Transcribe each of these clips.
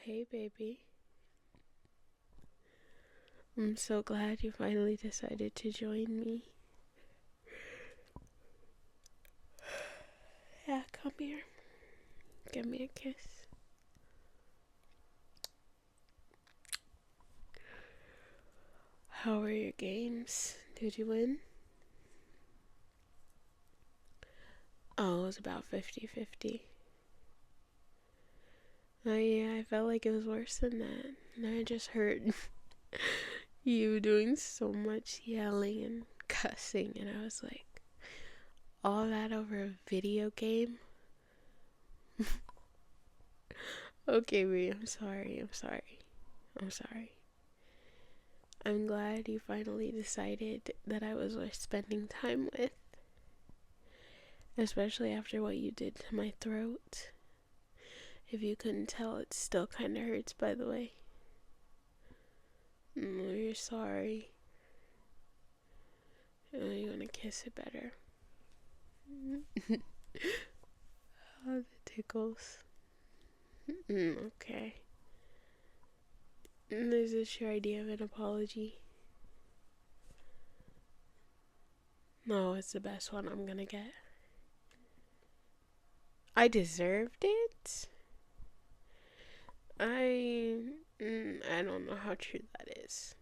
hey baby. I'm so glad you finally decided to join me. Yeah, come here. Give me a kiss. How were your games? Did you win? Oh, it was about 50-50. Oh yeah, I felt like it was worse than that. And I just heard you doing so much yelling and cussing, and I was like, all that over a video game? Okay, Ree, I'm sorry. I'm glad you finally decided that I was worth spending time with. Especially after what you did to my throat. If you couldn't tell, it still kind of hurts, by the way. Oh, you're sorry. Oh, you want to kiss it better? Oh, the tickles. Okay. Is this your idea of an apology? No, it's the best one I'm gonna get. I deserved it? I don't know how true that is.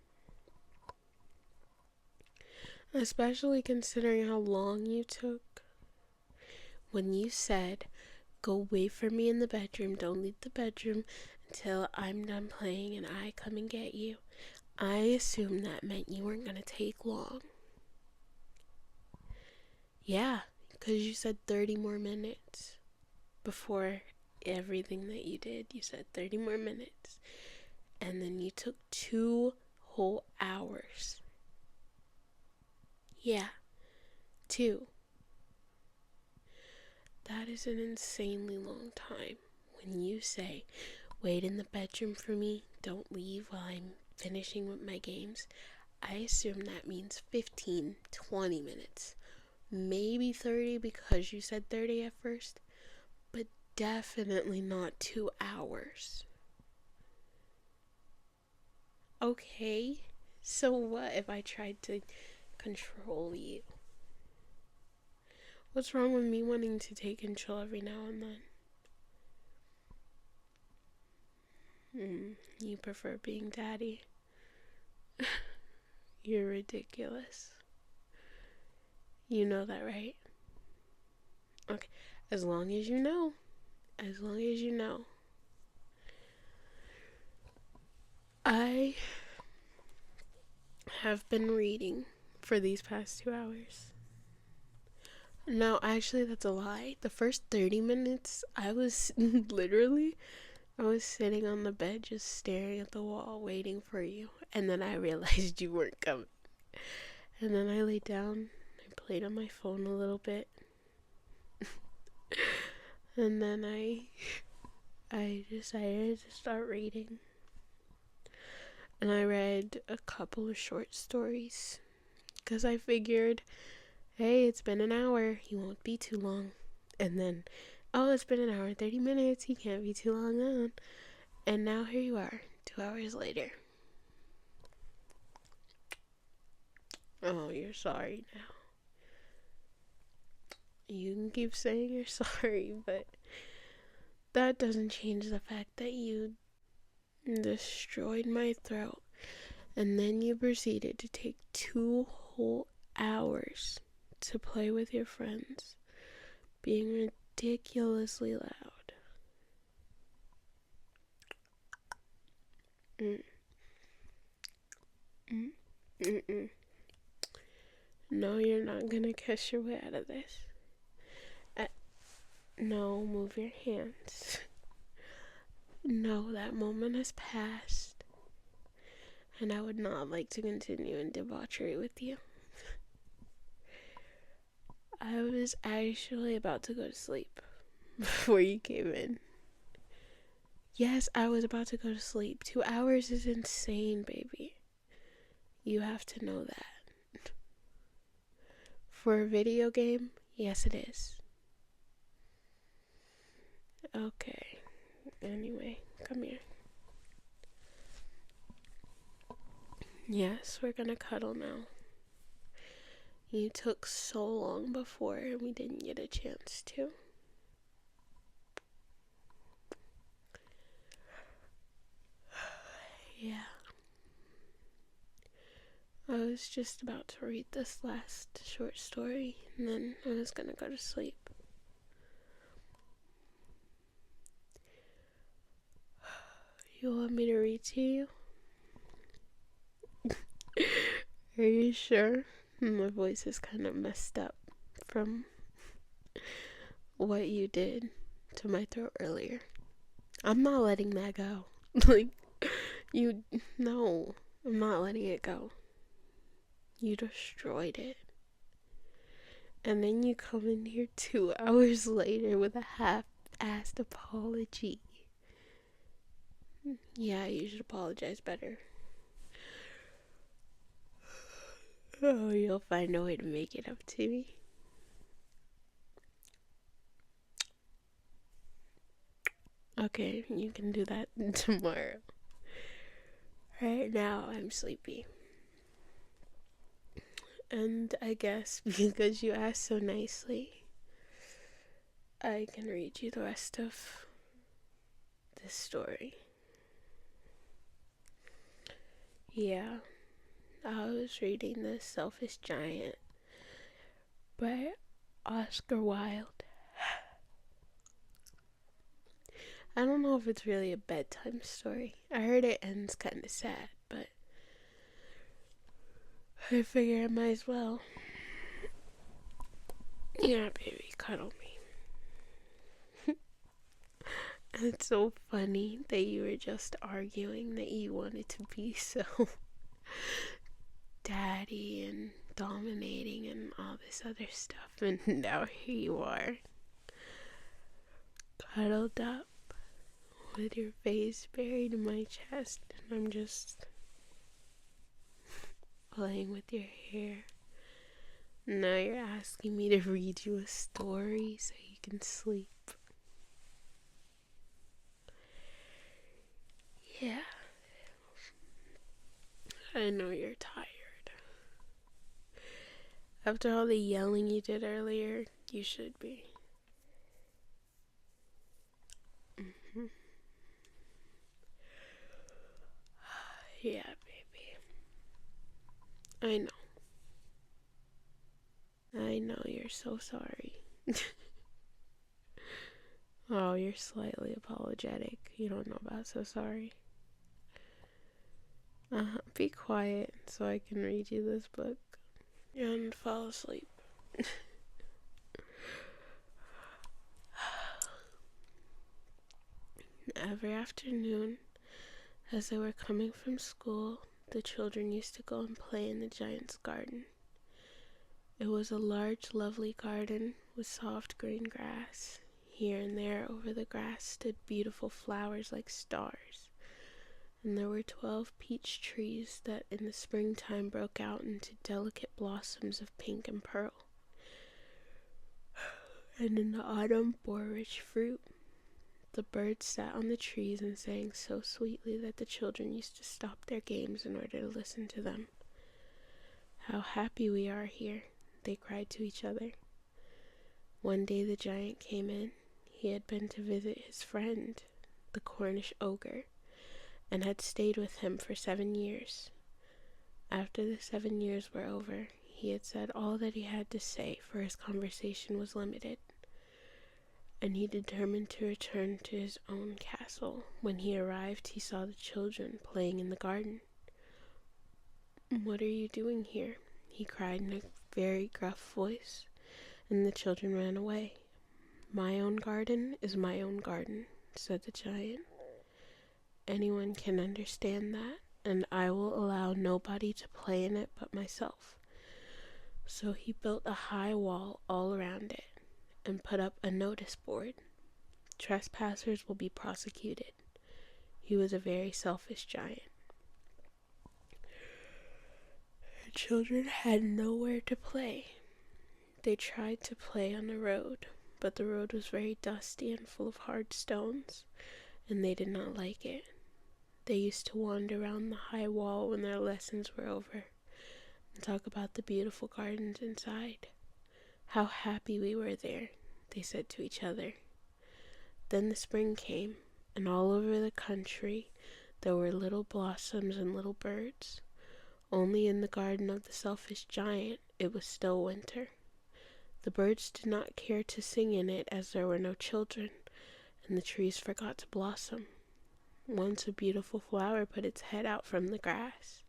Especially considering how long you took. When you said, go wait for me in the bedroom, don't leave the bedroom until I'm done playing and I come and get you, I assumed that meant you weren't gonna take long. Yeah, because you said 30 more minutes before everything that you did. You said 30 more minutes. And then you took 2 whole hours. Yeah, 2. That is an insanely long time. When you say, wait in the bedroom for me, don't leave while I'm finishing with my games, I assume that means 15, 20 minutes. Maybe 30 because you said 30 at first, but definitely not 2 hours. Okay, so what if I tried to control you? What's wrong with me wanting to take control every now and then? You prefer being daddy? You're ridiculous. You know that, right? Okay, as long as you know. As long as you know. I have been reading for these past 2 hours. No, actually, that's a lie. The first 30 minutes, I was sitting on the bed just staring at the wall, waiting for you. And then I realized you weren't coming. And then I laid down, I played on my phone a little bit. And then I decided to start reading. And I read a couple of short stories. Because I figured, hey, it's been an hour, he won't be too long. And then, oh, it's been an hour and 30 minutes, he can't be too long on. And now here you are, 2 hours later. Oh, you're sorry now. You can keep saying you're sorry, but that doesn't change the fact that you destroyed my throat. And then you proceeded to take 2 whole hours to play with your friends, being ridiculously loud. No, you're not gonna kiss your way out of this. No, move your hands. No, that moment has passed. And I would not like to continue in debauchery with you. I was actually about to go to sleep before you came in. Yes, I was about to go to sleep. 2 hours is insane, baby. You have to know that. For a video game, yes it is. Okay. Anyway, come here. Yes, we're gonna cuddle now. You took so long before and we didn't get a chance to. Yeah. I was just about to read this last short story and then I was gonna go to sleep. You want me to read to you? Are you sure? My voice is kind of messed up from what you did to my throat earlier. I'm not letting that go. No, I'm not letting it go. You destroyed it. And then you come in here 2 hours later with a half-assed apology. Yeah, you should apologize better. Oh, you'll find a way to make it up to me. Okay, you can do that tomorrow. Right now, I'm sleepy. And I guess because you asked so nicely, I can read you the rest of this story. Yeah, I was reading The Selfish Giant by Oscar Wilde. I don't know if it's really a bedtime story. I heard it ends kind of sad, but I figure I might as well. Yeah, baby, cuddle me. It's so funny that you were just arguing that you wanted to be so daddy and dominating and all this other stuff, and now here you are, cuddled up with your face buried in my chest, and I'm just playing with your hair. Now you're asking me to read you a story so you can sleep. Yeah. I know you're tired. After all the yelling you did earlier, you should be. Yeah, baby. I know you're so sorry. Oh, you're slightly apologetic. You don't know about so sorry. Be quiet so I can read you this book and fall asleep. Every afternoon, as they were coming from school, the children used to go and play in the giant's garden. It was a large, lovely garden with soft green grass. Here and there over the grass stood beautiful flowers like stars, and there were 12 peach trees that in the springtime broke out into delicate blossoms of pink and pearl, and in the autumn bore rich fruit. The birds sat on the trees and sang so sweetly that the children used to stop their games in order to listen to them. "How happy we are here," they cried to each other. One day the giant came in. He had been to visit his friend, the Cornish ogre, and had stayed with him for 7 years. After the 7 years were over, he had said all that he had to say, for his conversation was limited, and he determined to return to his own castle. When he arrived, he saw the children playing in the garden. "What are you doing here?" he cried in a very gruff voice, and the children ran away. "My own garden is my own garden," said the giant. "Anyone can understand that, and I will allow nobody to play in it but myself." So he built a high wall all around it and put up a notice board. "Trespassers will be prosecuted." He was a very selfish giant. The children had nowhere to play. They tried to play on the road, but the road was very dusty and full of hard stones, and they did not like it. They used to wander around the high wall when their lessons were over and talk about the beautiful gardens inside. How happy we were there, they said to each other. Then the spring came, and all over the country there were little blossoms and little birds. Only in the garden of the selfish giant it was still winter. The birds did not care to sing in it as there were no children, and the trees forgot to blossom. Once a beautiful flower put its head out from the grass,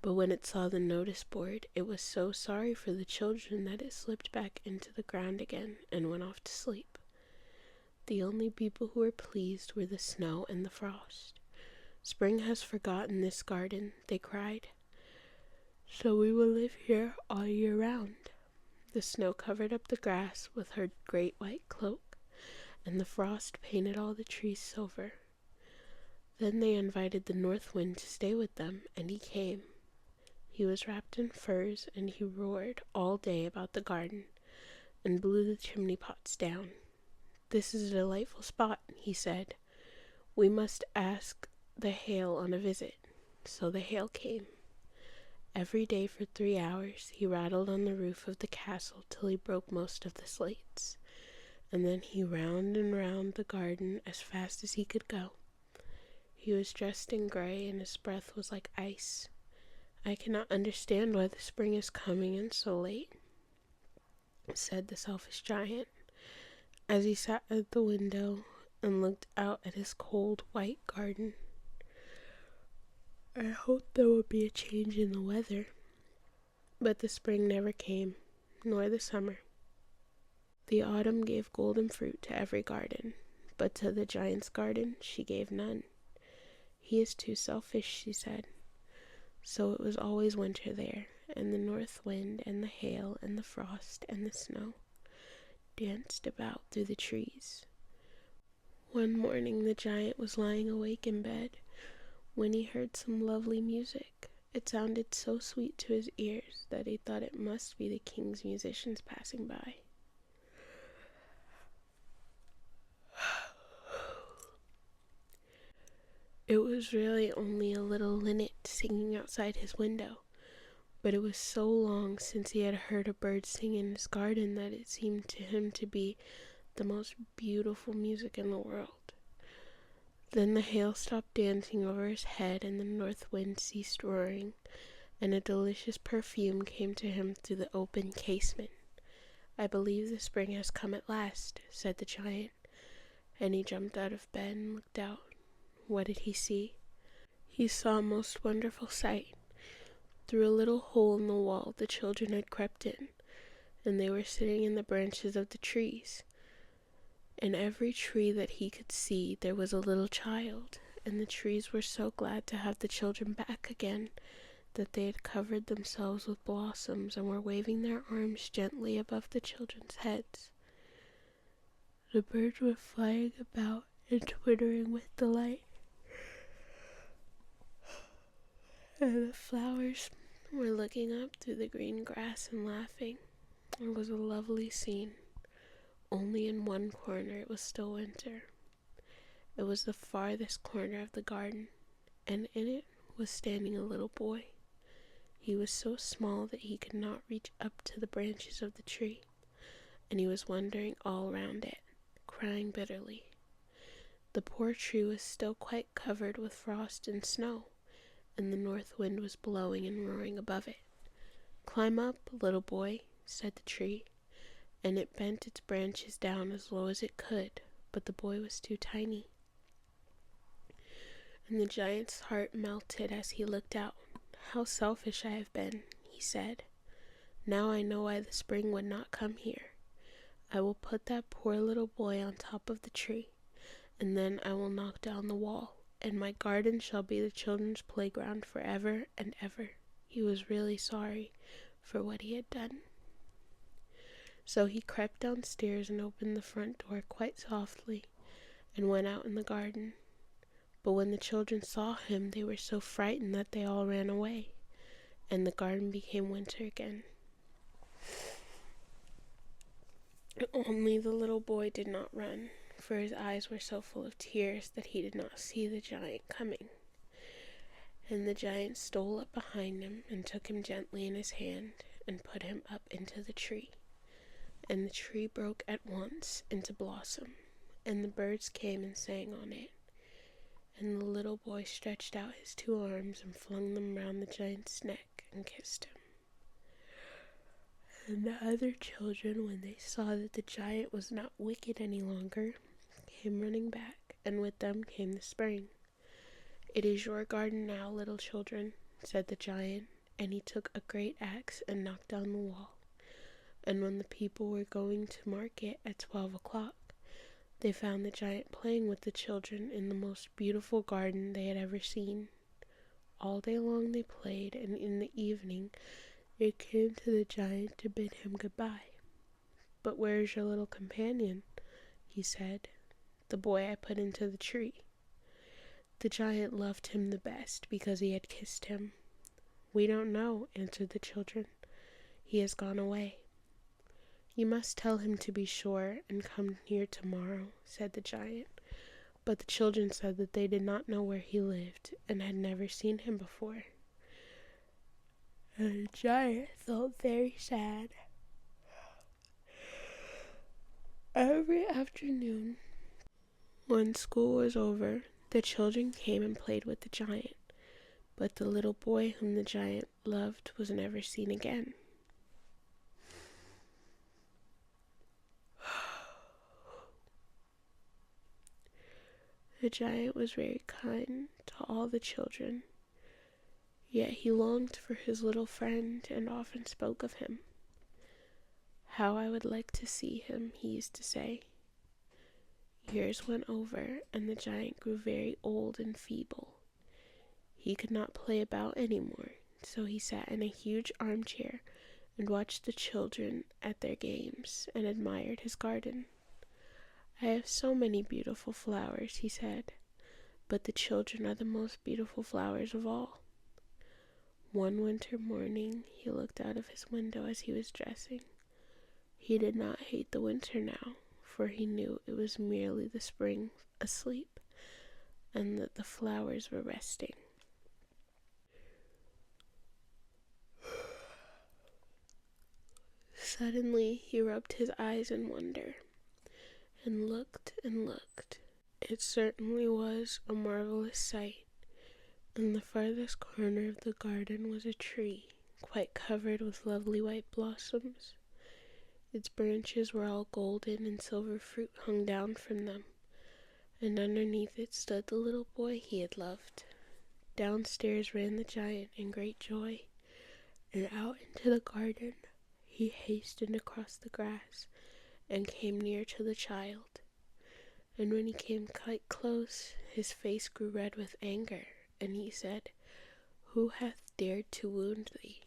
but when it saw the notice board, it was so sorry for the children that it slipped back into the ground again and went off to sleep. The only people who were pleased were the snow and the frost. Spring has forgotten this garden, they cried, so we will live here all year round. The snow covered up the grass with her great white cloak, and the frost painted all the trees silver. Then they invited the north wind to stay with them, and he came. He was wrapped in furs, and he roared all day about the garden, and blew the chimney pots down. "This is a delightful spot," he said. "We must ask the hail on a visit." So the hail came. Every day for 3 hours he rattled on the roof of the castle till he broke most of the slates, and then he round and round the garden as fast as he could go. He was dressed in gray, and his breath was like ice. "I cannot understand why the spring is coming in so late," said the selfish giant, as he sat at the window and looked out at his cold white garden. "I hoped there would be a change in the weather." But the spring never came, nor the summer. The autumn gave golden fruit to every garden, but to the giant's garden she gave none. "He is too selfish," she said. So it was always winter there, and the north wind and the hail and the frost and the snow danced about through the trees. One morning the giant was lying awake in bed when he heard some lovely music. It sounded so sweet to his ears that he thought it must be the king's musicians passing by. It was really only a little linnet singing outside his window, but it was so long since he had heard a bird sing in his garden that it seemed to him to be the most beautiful music in the world. Then the hail stopped dancing over his head, and the north wind ceased roaring, and a delicious perfume came to him through the open casement. "I believe the spring has come at last," said the giant, and he jumped out of bed and looked out. What did he see? He saw a most wonderful sight. Through a little hole in the wall the children had crept in, and they were sitting in the branches of the trees. In every tree that he could see there was a little child, and the trees were so glad to have the children back again that they had covered themselves with blossoms and were waving their arms gently above the children's heads. The birds were flying about and twittering with delight, and the flowers were looking up through the green grass and laughing. It was a lovely scene. Only in one corner it was still winter. It was the farthest corner of the garden, and in it was standing a little boy. He was so small that he could not reach up to the branches of the tree, and he was wandering all round it, crying bitterly. The poor tree was still quite covered with frost and snow, and the north wind was blowing and roaring above it. "Climb up, little boy," said the tree, and it bent its branches down as low as it could, but the boy was too tiny. And the giant's heart melted as he looked out. "How selfish I have been," he said. "Now I know why the spring would not come here. I will put that poor little boy on top of the tree, and then I will knock down the wall, and my garden shall be the children's playground forever and ever." He was really sorry for what he had done. So he crept downstairs and opened the front door quite softly and went out in the garden. But when the children saw him, they were so frightened that they all ran away, and the garden became winter again. Only the little boy did not run, for his eyes were so full of tears that he did not see the giant coming. And the giant stole up behind him and took him gently in his hand and put him up into the tree. And the tree broke at once into blossom, and the birds came and sang on it. And the little boy stretched out his 2 arms and flung them round the giant's neck and kissed him. And the other children, when they saw that the giant was not wicked any longer, came running back, and with them came the spring. "It is your garden now, little children," said the giant, and he took a great axe and knocked down the wall. And when the people were going to market at 12 o'clock, they found the giant playing with the children in the most beautiful garden they had ever seen. All day long they played, and in the evening they came to the giant to bid him goodbye. "But where is your little companion?" he said. "The boy I put into the tree." The giant loved him the best because he had kissed him. "We don't know," answered the children. "He has gone away." "You must tell him to be sure and come here tomorrow," said the giant. But the children said that they did not know where he lived and had never seen him before. And the giant felt very sad. Every afternoon, when school was over, the children came and played with the giant, but the little boy whom the giant loved was never seen again. The giant was very kind to all the children, yet he longed for his little friend and often spoke of him. "How I would like to see him," he used to say. Years went over, and the giant grew very old and feeble. He could not play about any more, so he sat in a huge armchair and watched the children at their games and admired his garden. "I have so many beautiful flowers," he said, "but the children are the most beautiful flowers of all." One winter morning, he looked out of his window as he was dressing. He did not hate the winter now, for he knew it was merely the spring asleep, and that the flowers were resting. Suddenly, he rubbed his eyes in wonder, and looked and looked. It certainly was a marvelous sight. In the farthest corner of the garden was a tree, quite covered with lovely white blossoms. Its branches were all golden, and silver fruit hung down from them, and underneath it stood the little boy he had loved. Downstairs ran the giant in great joy, and out into the garden he hastened across the grass and came near to the child. And when he came quite close, his face grew red with anger, and he said, "Who hath dared to wound thee?"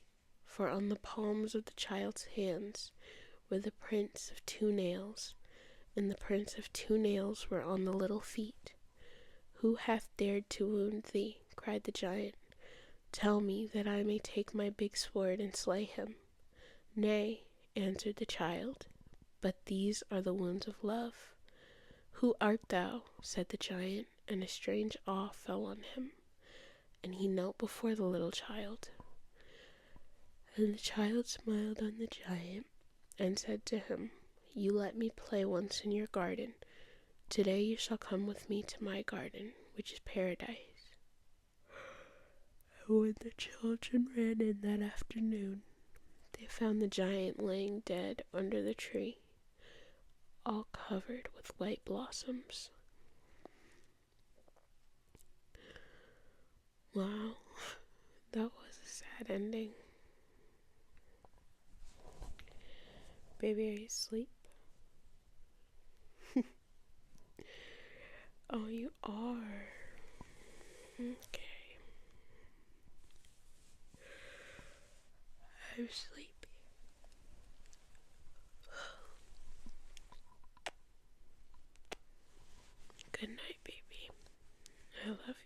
For on the palms of the child's hands were the prints of 2 nails, and the prints of 2 nails were on the little feet. "Who hath dared to wound thee?" cried the giant. "Tell me, that I may take my big sword and slay him." "Nay," answered the child, "but these are the wounds of love." "Who art thou?" said the giant, and a strange awe fell on him, and he knelt before the little child. And the child smiled on the giant and said to him, "You let me play once in your garden. Today you shall come with me to my garden, which is paradise." And when the children ran in that afternoon, they found the giant laying dead under the tree, all covered with white blossoms. Wow, that was a sad ending. Baby, are you asleep? Oh, you are. Okay. I'm sleepy. Good night, baby. I love you.